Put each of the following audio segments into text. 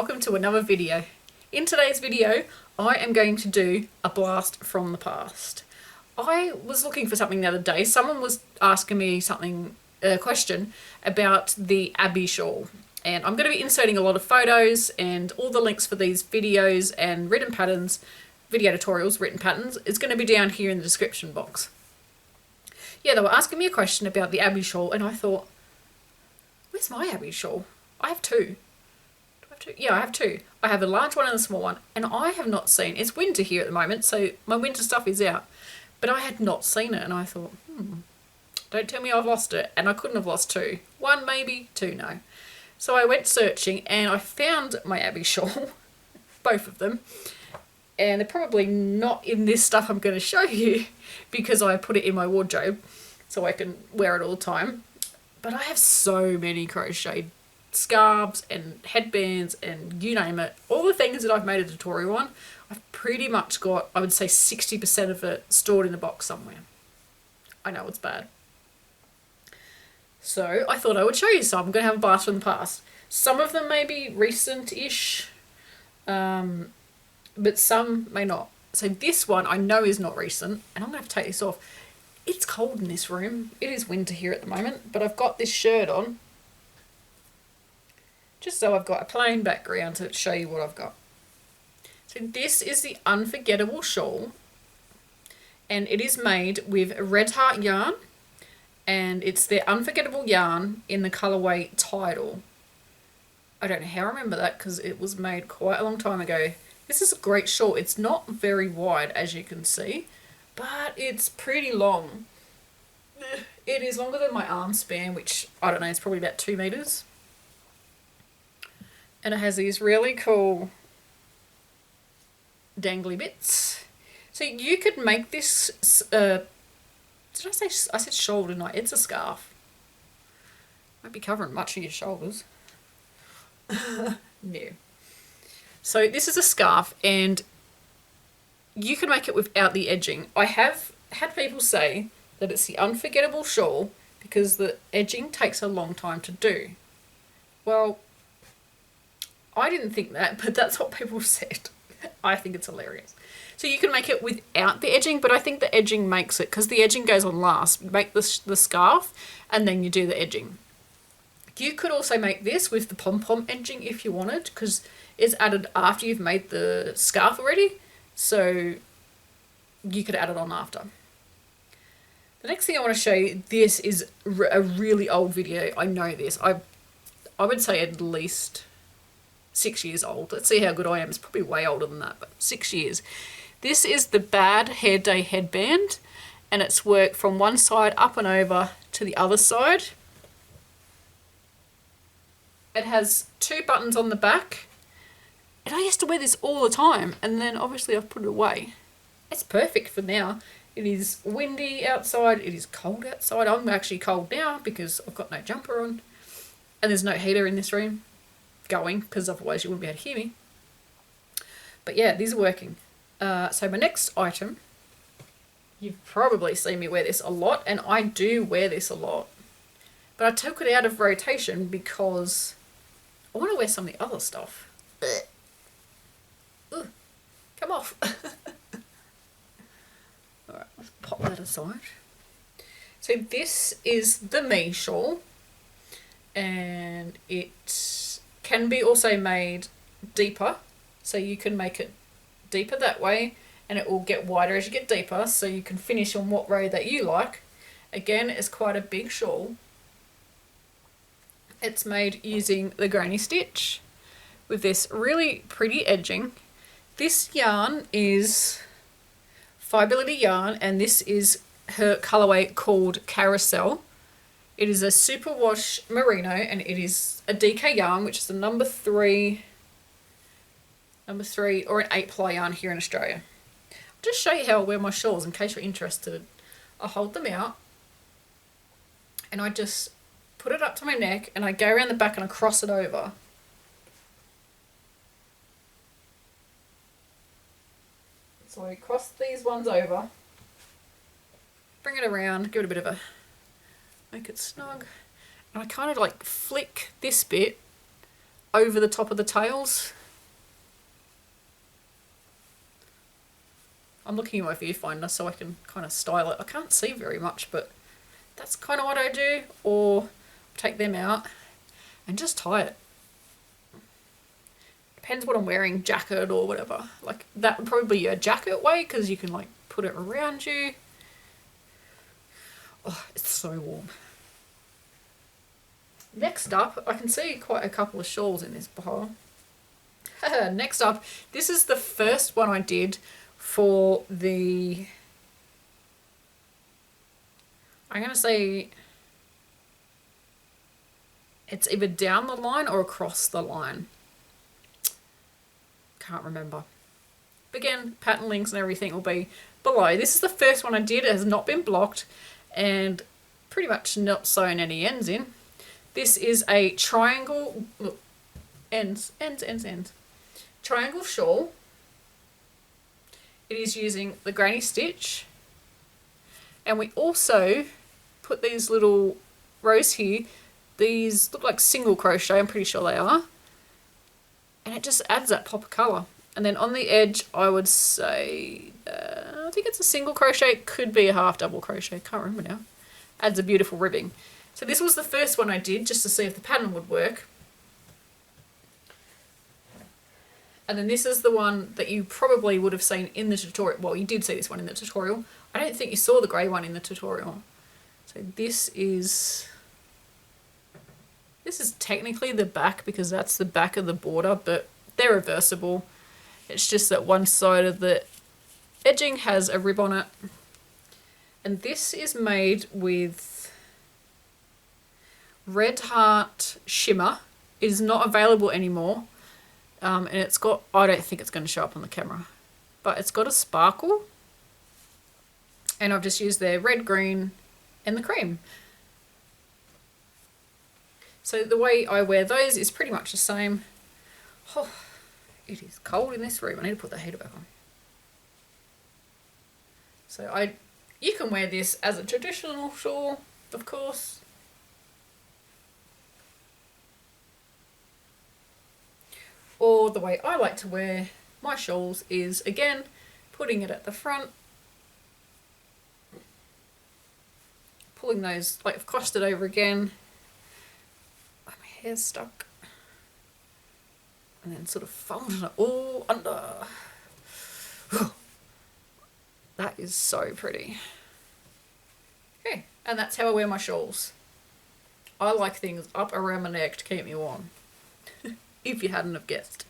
welcome to another video. In today's video, I am going to do a blast from the past. I was looking for something the other day. Someone was asking me a question about the Abbie shawl. And I'm going to be inserting a lot of photos and all the links for these videos and written patterns, video tutorials, written patterns, is going to be down here in the description box. Yeah, they were asking me a question about the Abbie shawl and I thought, where's my Abbie shawl? I have two. Do I have two? Yeah, I have two. I have a large one and a small one, and I have not seen, it's winter here at the moment, so my winter stuff is out, but I had not seen it and I thought, don't tell me I've lost it, and I couldn't have lost two. One maybe, two no. So I went searching and I found my Abbie shawl, both of them, and they're probably not in this stuff I'm going to show you because I put it in my wardrobe so I can wear it all the time. But I have so many crocheted scarves and headbands and you name it. All the things that I've made a tutorial on, I've pretty much got, I would say 60% of it stored in a box somewhere. I know it's bad. So I thought I would show you some. I'm going to have a blast from the past. Some of them may be recent-ish, but some may not. So this one I know is not recent, and I'm going to have to take this off. It's cold in this room. It is winter here at the moment, but I've got this shirt on just so I've got a plain background to show you what I've got. So this is the Unforgettable shawl, and it is made with Red Heart yarn, and it's the Unforgettable yarn in the colourway Tidal. I don't know how I remember that because it was made quite a long time ago. This is a great shawl. It's not very wide, as you can see, but it's pretty long. It is longer than my arm span, which, I don't know, it's probably about 2 meters. And it has these really cool dangly bits. So you could make this, I said shawl, didn't I? It's a scarf. Won't be covering much of your shoulders. No. So this is a scarf and you can make it without the edging. I have had people say that it's the Unforgettable shawl because the edging takes a long time to do. Well, I didn't think that, but that's what people said. I think it's hilarious. So you can make it without the edging, but I think the edging makes it, because the edging goes on last. You make the scarf and then you do the edging. You could also make this with the pom-pom edging if you wanted, because it's added after you've made the scarf already. So you could add it on after. The next thing I want to show you, this is a really old video. I know this. I would say at least 6 years old. Let's see how good I am. It's probably way older than that, but 6 years. This is the Bad Hair Day headband, and it's worked from one side up and over to the other side. It has 2 buttons on the back, and I used to wear this all the time, and then obviously I've put it away. It's perfect for now. It is windy outside, it is cold outside. I'm actually cold now because I've got no jumper on, and there's no heater in this room going, because otherwise you wouldn't be able to hear me. But yeah, these are working. So my next item, you've probably seen me wear this a lot, and I do wear this a lot. But I took it out of rotation because I want to wear some of the other stuff. Ugh, come off. Alright, let's pop that aside. So this is the Me shawl, and it can be also made deeper, so you can make it deeper that way and it will get wider as you get deeper, so you can finish on what row that you like. Again, it's quite a big shawl. It's made using the granny stitch with this really pretty edging. This yarn is Fiberlily yarn, and this is her colourway called Carousel. It is a superwash merino, and it is a DK yarn, which is the number 3 or an 8-ply yarn here in Australia. I'll just show you how I wear my shawls in case you're interested. I hold them out and I just put it up to my neck and I go around the back and I cross it over. So I cross these ones over, bring it around, give it a bit of a, make it snug, and I kind of like flick this bit over the top of the tails. I'm looking at my viewfinder so I can kind of style it. I can't see very much, but that's kind of what I do. Or take them out and just tie it. Depends what I'm wearing, jacket or whatever. Like that would probably be a jacket way because you can like put it around you. Oh, it's so warm. Next up, I can see quite a couple of shawls in this pile. Next up, this is the first one I did for the, I'm going to say it's either down the line or across the line. Can't remember. But again, pattern links and everything will be below. This is the first one I did. It has not been blocked and pretty much not sewn any ends in. This is a triangle, look, ends. Triangle shawl. It is using the granny stitch. And we also put these little rows here. These look like single crochet, I'm pretty sure they are. And it just adds that pop of colour. And then on the edge, I would say, I think it's a single crochet, could be a half double crochet, can't remember now. Adds a beautiful ribbing. So this was the first one I did just to see if the pattern would work. And then this is the one that you probably would have seen in the tutorial. Well, you did see this one in the tutorial. I don't think you saw the grey one in the tutorial. So this is technically the back because that's the back of the border, but they're reversible. It's just that one side of the edging has a rib on it. And this is made with Red Heart Shimmer. It is not available anymore. And it's got, I don't think it's going to show up on the camera, but it's got a sparkle. And I've just used their red, green, and the cream. So the way I wear those is pretty much the same. Oh, it is cold in this room. I need to put the heater back on. So you can wear this as a traditional shawl, of course. Or the way I like to wear my shawls is, again, putting it at the front, pulling those, like I've crossed it over again, my hair's stuck, and then sort of folding it all under. That is so pretty. Okay, and that's how I wear my shawls. I like things up around my neck to keep me warm. If you hadn't have guessed.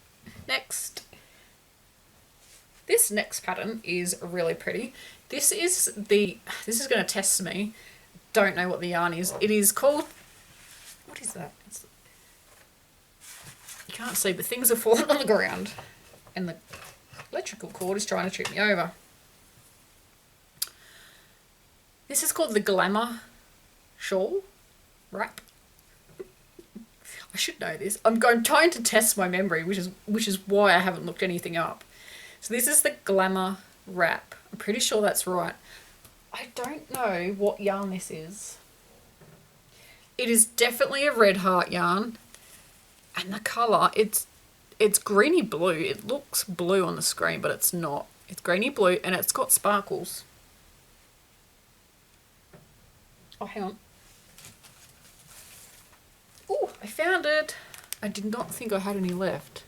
Next. This next pattern is really pretty. This is going to test me. Don't know what the yarn is. It is called, what is that? You can't see, but things are falling on the ground. And the electrical cord is trying to trip me over. This is called the Glamour shawl wrap. I should know this. I'm trying to test my memory, which is why I haven't looked anything up. So this is the Glamour wrap. I'm pretty sure that's right. I don't know what yarn this is. It is definitely a Red Heart yarn. And the colour, it's greeny blue. It looks blue on the screen, but it's not. It's greeny blue and it's got sparkles. Oh, hang on. Oh, I found it. I did not think I had any left.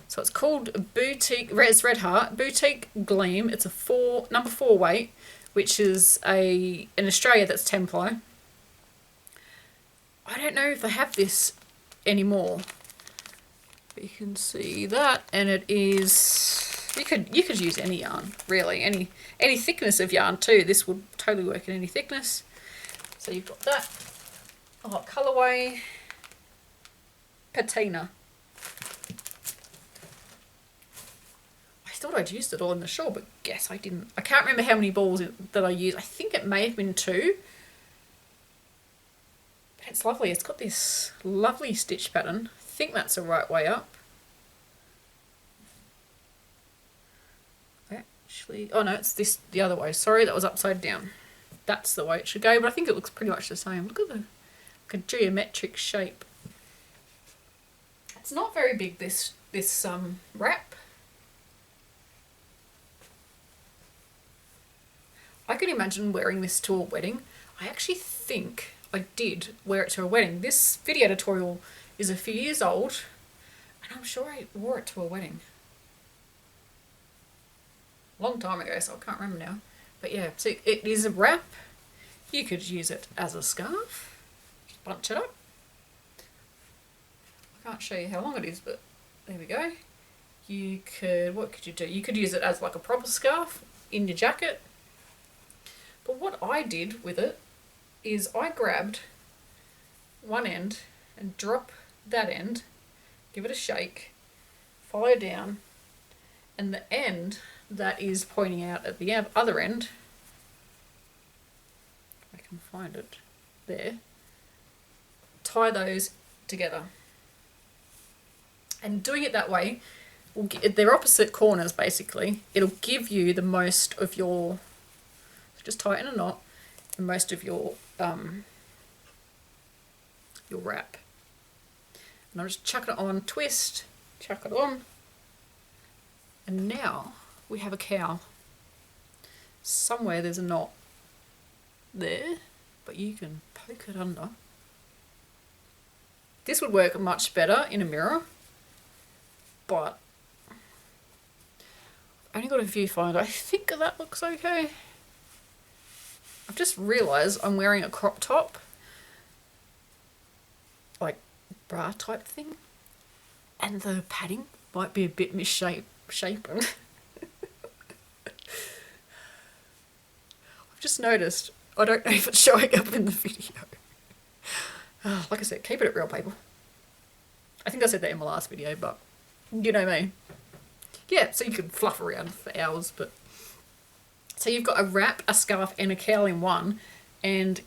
So it's called Boutique, it's Red Heart, Boutique Gleam. It's a number 4 weight, which is in Australia that's 10 ply. I don't know if they have this anymore. But you can see that, and it is, you could use any yarn, really, any thickness of yarn too. This would totally work in any thickness. So you've got that. Oh, colourway. Patina. I thought I'd used it all in the shawl, but guess I didn't. I can't remember how many balls that I used. I think it may have been 2. But it's lovely. It's got this lovely stitch pattern. I think that's the right way up. Actually, oh no, it's the other way. Sorry, that was upside down. That's the way it should go, but I think it looks pretty much the same. Look at the geometric shape. It's not very big, this wrap. I can imagine wearing this to a wedding. I actually think I did wear it to a wedding. This video tutorial is a few years old, and I'm sure I wore it to a wedding. A long time ago, so I can't remember now. But yeah, so it is a wrap. You could use it as a scarf. Just bunch it up. I can't show you how long it is, but there we go. You could, what could you do? You could use it as like a proper scarf in your jacket. But what I did with it is I grabbed one end and drop that end, give it a shake, follow down, and the end that is pointing out at the other end, if I can find it, there, tie those together. And doing it that way, they're opposite corners basically, it'll give you the most of your, just tie it in a knot, and most of your wrap. And I'll just chuck it on, twist, chuck it on, and now we have a cowl. Somewhere there's a knot there, but you can poke it under. This would work much better in a mirror, but I've only got a viewfinder. I think that looks okay. I've just realised I'm wearing a crop top, like bra type thing, and the padding might be a bit misshapen. I've just noticed, I don't know if it's showing up in the video. Like I said, keep it real, people. I think I said that in my last video, but you know me. Yeah, so you could fluff around for hours, but... So you've got a wrap, a scarf, and a cowl in one, and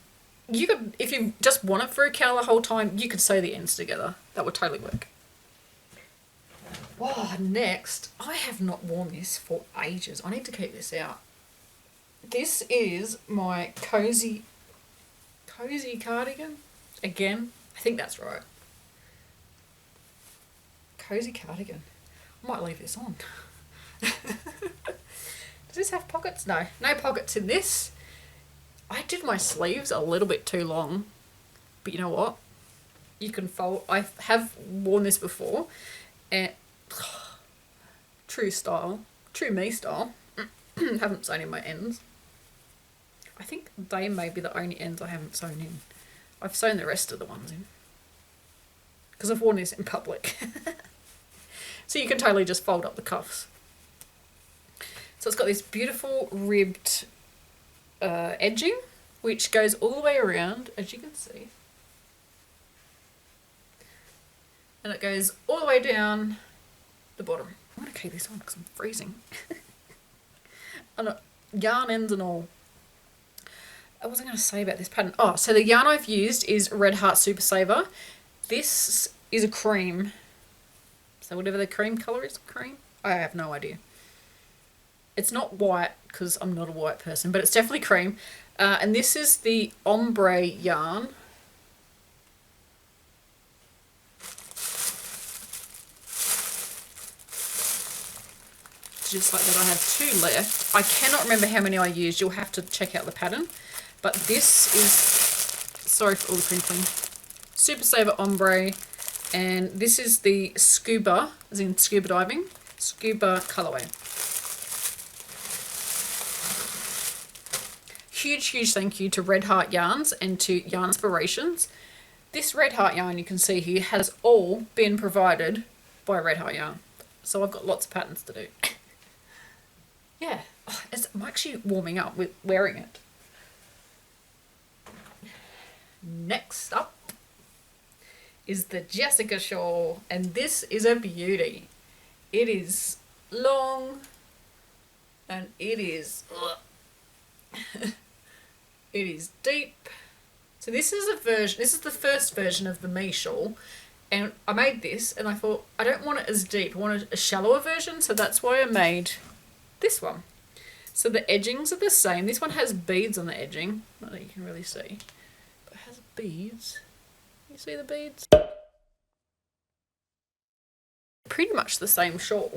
you could, if you just want it for a cowl the whole time, you could sew the ends together. That would totally work. Oh, next, I have not worn this for ages. I need to keep this out. This is my Cosy Cardigan. Again, I think that's right. Cosy Cardigan. I might leave this on. Does this have pockets? No. No pockets in this. I did my sleeves a little bit too long. But you know what? You can fold. I have worn this before. And true style. True me style. Haven't sewn in my ends. I think they may be the only ends I haven't sewn in. I've sewn the rest of the ones in. Because I've worn this in public. So you can totally just fold up the cuffs. So it's got this beautiful ribbed edging, which goes all the way around, as you can see. And it goes all the way down the bottom. I'm going to keep this on because I'm freezing. And yarn ends and all. What was I going to say about this pattern? Oh, so the yarn I've used is Red Heart Super Saver. This is a cream. So whatever the cream colour is, cream? I have no idea. It's not white because I'm not a white person, but it's definitely cream. And this is the ombre yarn. Just like that, I have two left. I cannot remember how many I used. You'll have to check out the pattern. But this is, sorry for all the crinkling, Super Saver Ombre. And this is the Scuba, as in scuba diving, Scuba colourway. Huge thank you to Red Heart Yarns and to Yarnspirations. This Red Heart yarn you can see here has all been provided by Red Heart Yarn. So I've got lots of patterns to do. Yeah, I'm actually warming up with wearing it. Next up is the Jessica shawl, and this is a beauty. It is long and it is it is deep. So this is a version, this is the first version of the me shawl, and I made this and I thought I don't want it as deep, I wanted a shallower version, so that's why I made this one. So the edgings are the same. This one has beads on the edging, not that you can really see, but it has beads. You see the beads? pretty much the same shawl.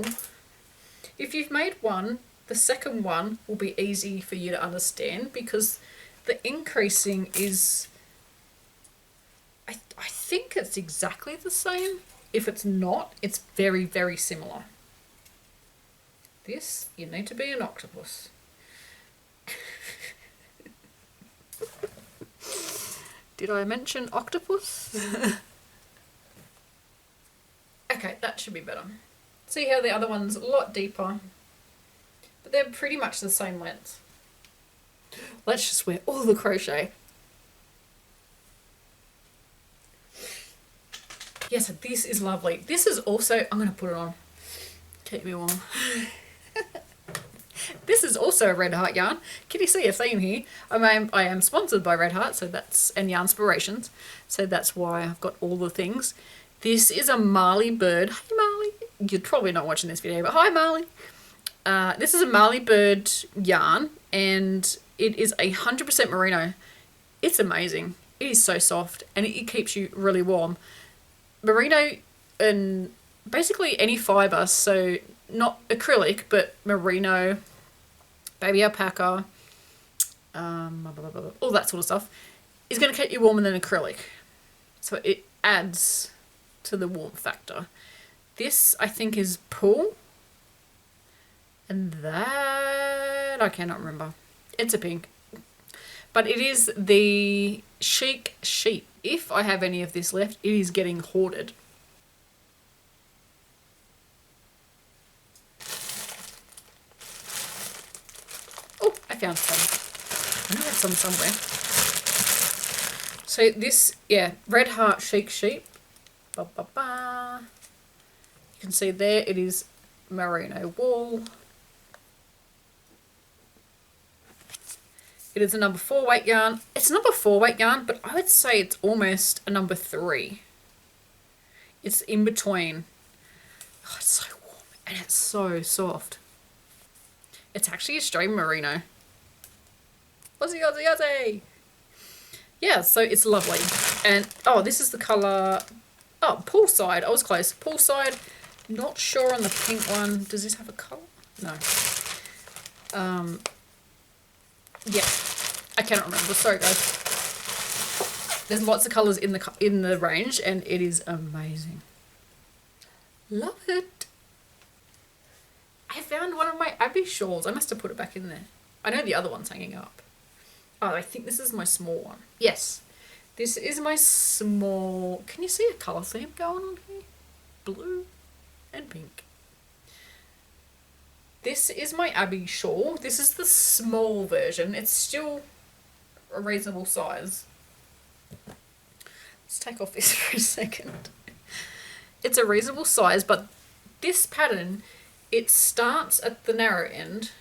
If you've made one, the second one will be easy for you to understand because the increasing is, I think it's exactly the same. If it's not, it's very, very similar. This, you need to be an octopus. Did I mention octopus? Okay, that should be better. See how the other one's a lot deeper, but they're pretty much the same length. Let's just wear all the crochet. Yes, this is lovely. This is also, I'm going to put it on. Keep me warm. This is also a Red Heart yarn. Can you see a theme here? I am sponsored by Red Heart, so that's, and Yarnspirations, so that's why I've got all the things. This is a Marley bird. Hey Marley. You're probably not watching this video, but hi Marley. This is a Marley bird yarn, and it is 100% merino. It's amazing. It is so soft, and it keeps you really warm. Merino and basically any fibre, so not acrylic, but merino, baby alpaca, all that sort of stuff, is going to keep you warmer than acrylic. So it adds to the warmth factor. This, I think, is pool. And that, I cannot remember. It's a pink. But it is the Chic Sheep. If I have any of this left, it is getting hoarded. Oh, I found some. I know I have some somewhere. So this, yeah, Red Heart Chic Sheep. Ba, ba, ba. You can see there it is merino wool. It is a number 4 weight yarn. It's a number 4 weight yarn, but I would say it's almost a number 3. It's in between. Oh, it's so warm and it's so soft. It's actually Australian merino. Aussie, Aussie, Aussie! Yeah, so it's lovely. And, oh, this is the colour, oh, poolside. I was close. Poolside. Not sure on the pink one. Does this have a colour? No. Yeah, I cannot remember. Sorry, guys. There's lots of colours in the range, and it is amazing. Love it. I found one of my Abbie shawls. I must have put it back in there. I know the other one's hanging up. Oh, I think this is my small one. Yes, this is my small. Can you see a colour theme going on here? Blue and pink. This is my Abbie shawl. This is the small version. It's still a reasonable size. Let's take off this for a second. It's a reasonable size, but this pattern, it starts at the narrow end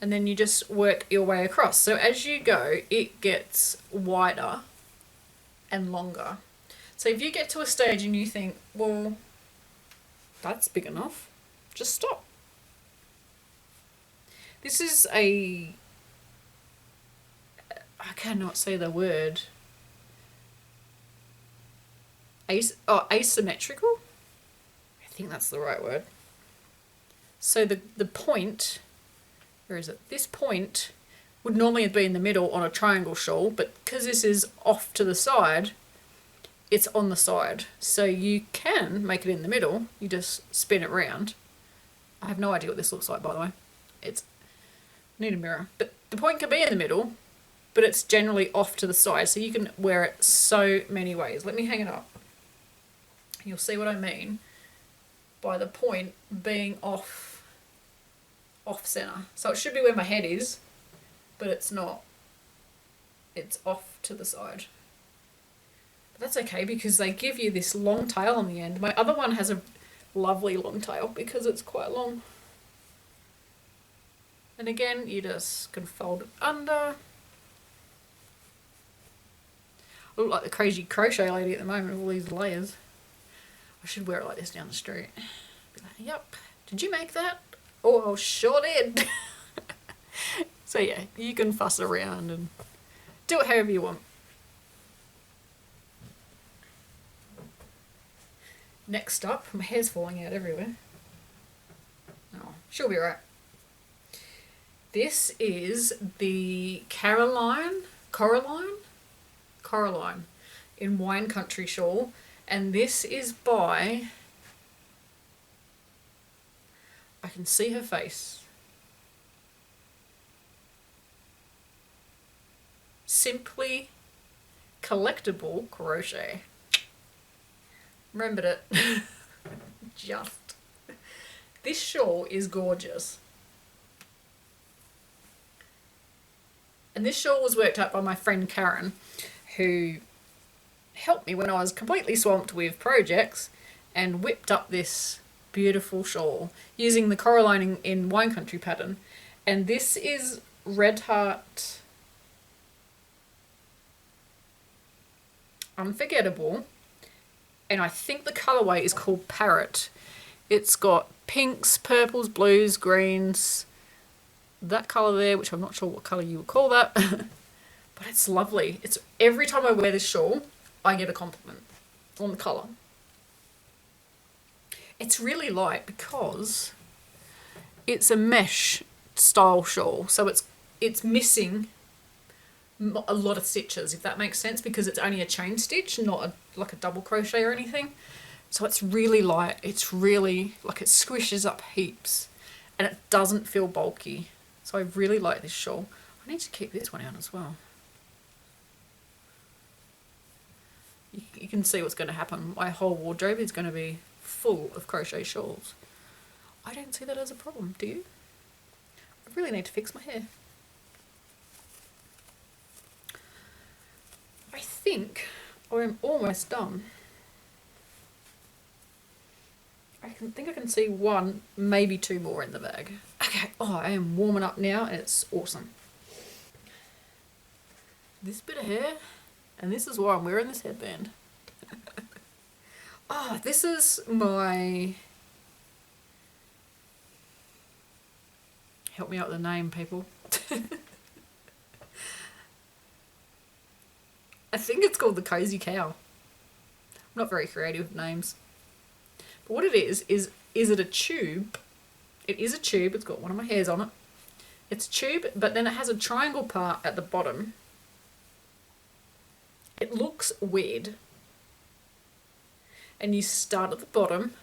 and then you just work your way across. So as you go, it gets wider and longer. So if you get to a stage and you think, well, that's big enough, just stop. This is I cannot say the word. Asymmetrical? I think that's the right word. So the point, where is it? This point would normally be in the middle on a triangle shawl, but because this is off to the side, it's on the side. So you can make it in the middle, you just spin it round. I have no idea what this looks like, by the way. It's, need a mirror. But the point can be in the middle, but it's generally off to the side, so you can wear it so many ways. Let me hang it up. You'll see what I mean by the point being off center. So it should be where my head is, but it's not. It's off to the side. But that's okay because they give you this long tail on the end. My other one has a lovely long tail because it's quite long. And again, you just can fold it under. I look like the crazy crochet lady at the moment with all these layers. I should wear it like this down the street. Be like, yep, did you make that? Oh, I sure did. So yeah, you can fuss around and do it however you want. Next up, my hair's falling out everywhere. Oh, she'll be right. This is the Coraline in Wine Country shawl, and this is by, I can see her face, Simply Collectible Crochet. Remembered it. Just. This shawl is gorgeous. And this shawl was worked out by my friend Karen, who helped me when I was completely swamped with projects and whipped up this beautiful shawl using the Coraline in Wine Country pattern. And this is Red Heart Unforgettable, and I think the colourway is called Parrot. It's got pinks, purples, blues, greens, that colour there, which I'm not sure what colour you would call that, but it's lovely. It's every time I wear this shawl, I get a compliment on the colour. It's really light because it's a mesh style shawl, so it's missing a lot of stitches, if that makes sense, because it's only a chain stitch, not like a double crochet or anything. So it's really light. It's really, like, it squishes up heaps and it doesn't feel bulky. So I really like this shawl. I need to keep this one out as well. You can see what's going to happen. My whole wardrobe is going to be full of crochet shawls. I don't see that as a problem, do you? I really need to fix my hair. I think I'm almost done. I think I can see one, maybe two more in the bag. Okay, oh, I am warming up now and it's awesome. This bit of hair, and this is why I'm wearing this headband. Oh, this is my... Help me out with the name, people. I think it's called the Cosy Cowl. I'm not very creative with names. But what it is it a tube? It is a tube. It's got one of my hairs on it. It's a tube, but then it has a triangle part at the bottom. It looks weird. And you start at the bottom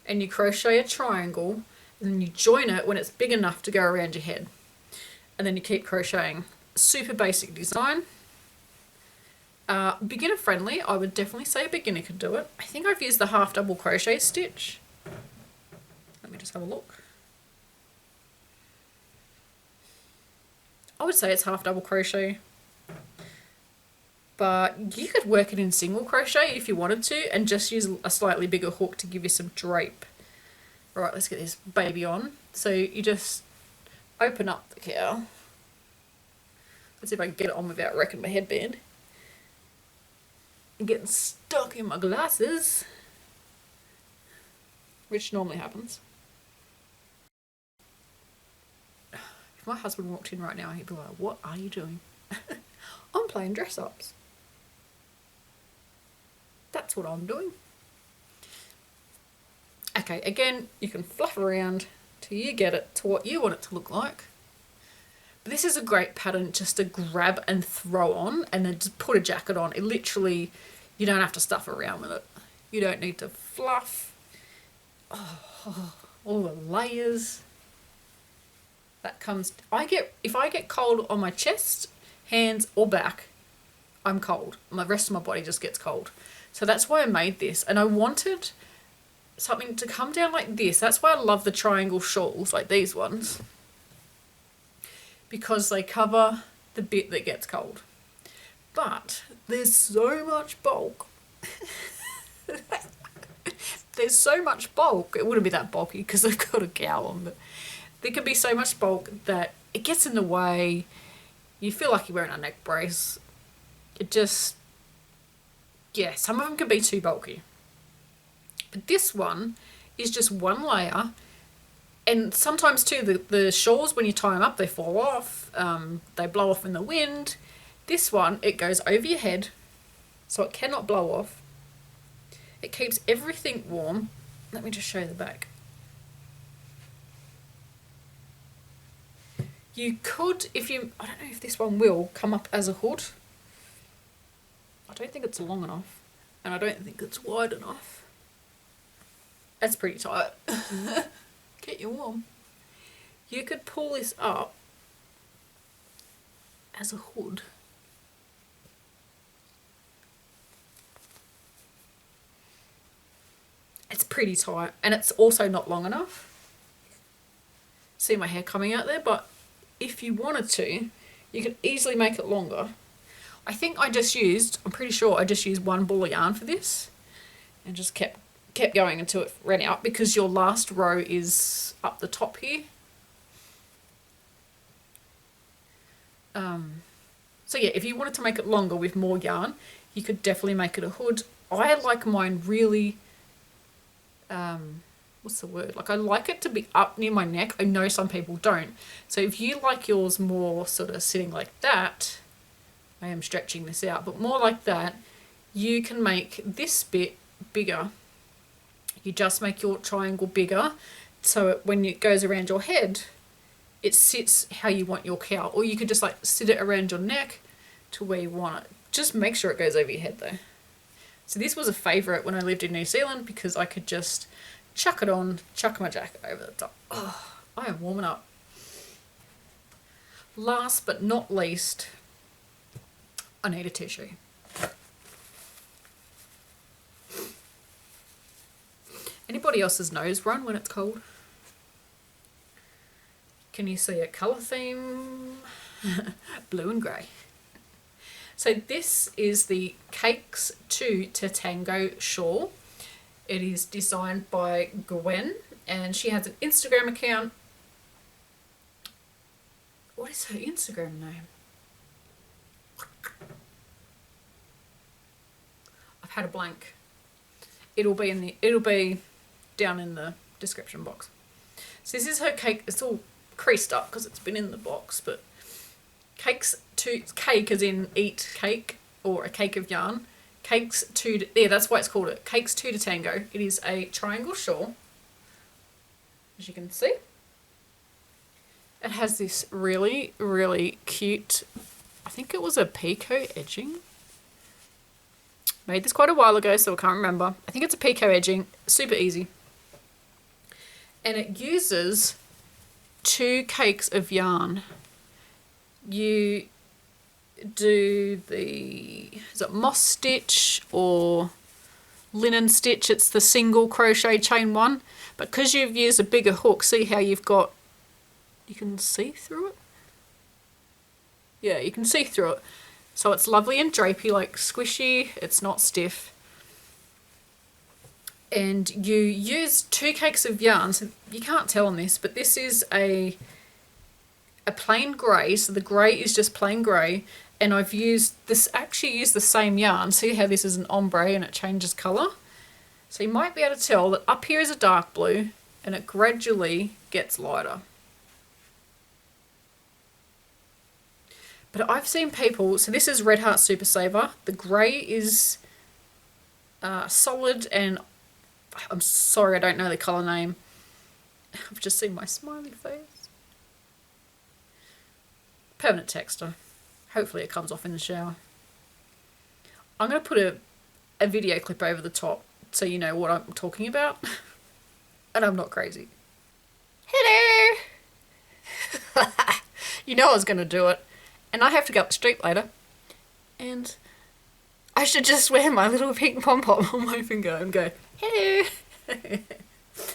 and you crochet a triangle and then you join it when it's big enough to go around your head. And then you keep crocheting. Super basic design. Beginner friendly, I would definitely say a beginner could do it. I think I've used the half double crochet stitch. Let me just have a look. I would say it's half double crochet. But you could work it in single crochet if you wanted to and just use a slightly bigger hook to give you some drape. Right, let's get this baby on. So you just open up the cowl. Let's see if I can get it on without wrecking my headband. Getting stuck in my glasses, which normally happens. If my husband walked in right now, he'd be like, what are you doing? I'm playing dress ups. That's what I'm doing. Okay, again, you can fluff around till you get it to what you want it to look like. But this is a great pattern just to grab and throw on and then just put a jacket on. It literally, you don't have to stuff around with it. You don't need to fluff. Oh, all the layers. That comes, if I get cold on my chest, hands or back, I'm cold. The rest of my body just gets cold. So that's why I made this. And I wanted something to come down like this. That's why I love the triangle shawls like these ones. Because they cover the bit that gets cold. But there's so much bulk. There's so much bulk. It wouldn't be that bulky because I've got a cowl on, but there could be so much bulk that it gets in the way. You feel like you're wearing a neck brace. It just, yeah, some of them can be too bulky. But this one is just one layer. And sometimes too, the shawls, when you tie them up, they fall off. They blow off in the wind. This one, it goes over your head, so it cannot blow off. It keeps everything warm. Let me just show you the back. You could, I don't know if this one will come up as a hood. I don't think it's long enough, and I don't think it's wide enough. That's pretty tight. Get you warm. You could pull this up as a hood. It's pretty tight, and it's also not long enough. See my hair coming out there, but if you wanted to, you could easily make it longer. I think I'm pretty sure I just used one ball of yarn for this, and just kept going until it ran out, because your last row is up the top here. So yeah, if you wanted to make it longer with more yarn, you could definitely make it a hood. I like mine really, what's the word? Like, I like it to be up near my neck. I know some people don't. So if you like yours more sort of sitting like that, I am stretching this out, but more like that, you can make this bit bigger. You just make your triangle bigger, so when it goes around your head, it sits how you want your cowl. Or you could just like sit it around your neck to where you want it. Just make sure it goes over your head though. So this was a favourite when I lived in New Zealand, because I could just chuck it on, chuck my jacket over the top. Oh, I am warming up. Last but not least, I need a tissue. Anybody else's nose run when it's cold? Can you see a colour theme? Blue and grey. So this is the Cakes to Tango shawl. It is designed by Gwen, and she has an Instagram account. What is her Instagram name? I've had a blank. It'll be down in the description box. So this is her cake. It's all creased up because it's been in the box, but cake as in eat cake, or a cake of yarn. Cakes to, yeah, that's why it's called it. Cakes to Tango. It is a triangle shawl, as you can see. It has this really, really cute, I think it was a picot edging. Made this quite a while ago, so I can't remember. I think it's a picot edging, super easy. And it uses 2 cakes of yarn. You do is it moss stitch or linen stitch? It's the single crochet chain one, but because you've used a bigger hook, see how you can see through it? Yeah, you can see through it. So it's lovely and drapey, like squishy, it's not stiff. And you use 2 cakes of yarn, so you can't tell on this, but this is a plain grey, so the grey is just plain grey, and I've used the same yarn. See how this is an ombre and it changes colour? So you might be able to tell that up here is a dark blue and it gradually gets lighter. But I've seen people, so this is Red Heart Super Saver. The grey is solid, and I'm sorry I don't know the colour name. I've just seen my smiley face. Permanent texture. Hopefully it comes off in the shower. I'm going to put a video clip over the top so you know what I'm talking about. And I'm not crazy. Hello! You know I was going to do it. And I have to go up the street later. And I should just wear my little pink pom-pom on my finger and go, hello!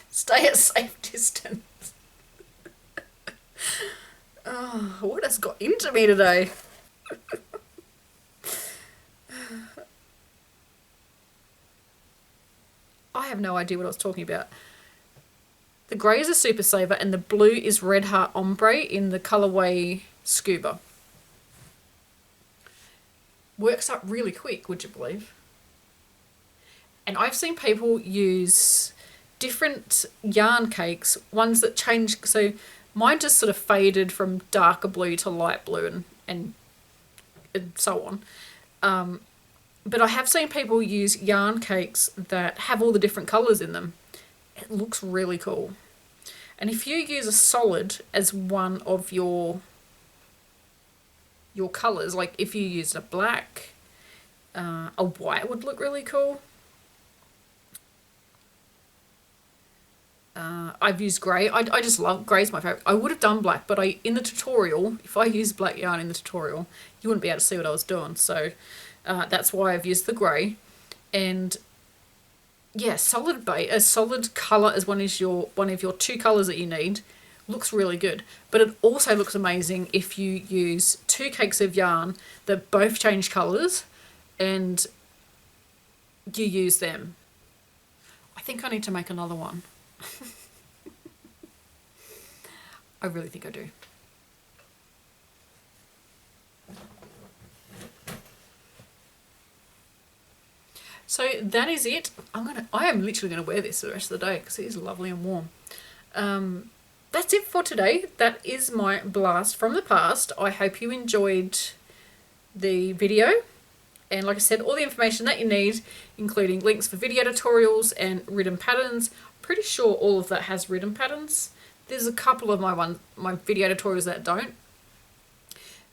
Stay at safe distance. Oh, what has got into me today? I have no idea what I was talking about. The grey is a Super Saver and the blue is Red Heart Ombre in the colourway Scuba. Works up really quick, would you believe? And I've seen people use different yarn cakes, ones that change, so mine just sort of faded from darker blue to light blue and so on. But I have seen people use yarn cakes that have all the different colours in them. It looks really cool. And if you use a solid as one of your colours, like if you used a black, a white would look really cool. I've used grey. I just love grey's my favourite. I would have done black, but in the tutorial, if I used black yarn in the tutorial, you wouldn't be able to see what I was doing. So that's why I've used the grey. And yeah, a solid colour as one of your two colours that you need looks really good. But it also looks amazing if you use two cakes of yarn that both change colours and you use them. I think I need to make another one. I really think I do. So that is it. I am literally gonna wear this the rest of the day because it is lovely and warm. That's it for today. That is my blast from the past. I hope you enjoyed the video. And like I said, all the information that you need, including links for video tutorials and written patterns. I'm pretty sure all of that has written patterns. There's a couple of my video tutorials that don't.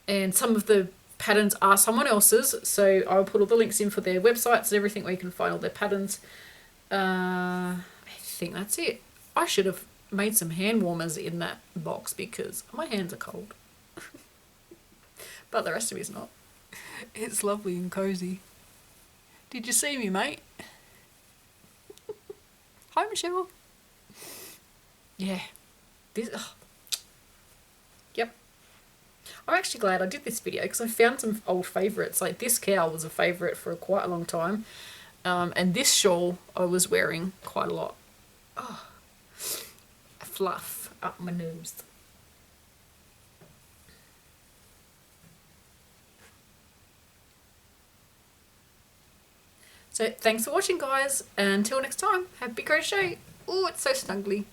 And some of the patterns are someone else's, so I'll put all the links in for their websites and everything where you can find all their patterns. I think that's it. I should have made some hand warmers in that box because my hands are cold. But the rest of it is not. It's lovely and cozy. Did you see me, mate? Hi, Michelle. Yeah. Yep. I'm actually glad I did this video because I found some old favourites. Like this cowl was a favourite for quite a long time. And this shawl I was wearing quite a lot. Oh, fluff up my nose. So thanks for watching, guys. And until next time, happy crochet. Oh, it's so snuggly.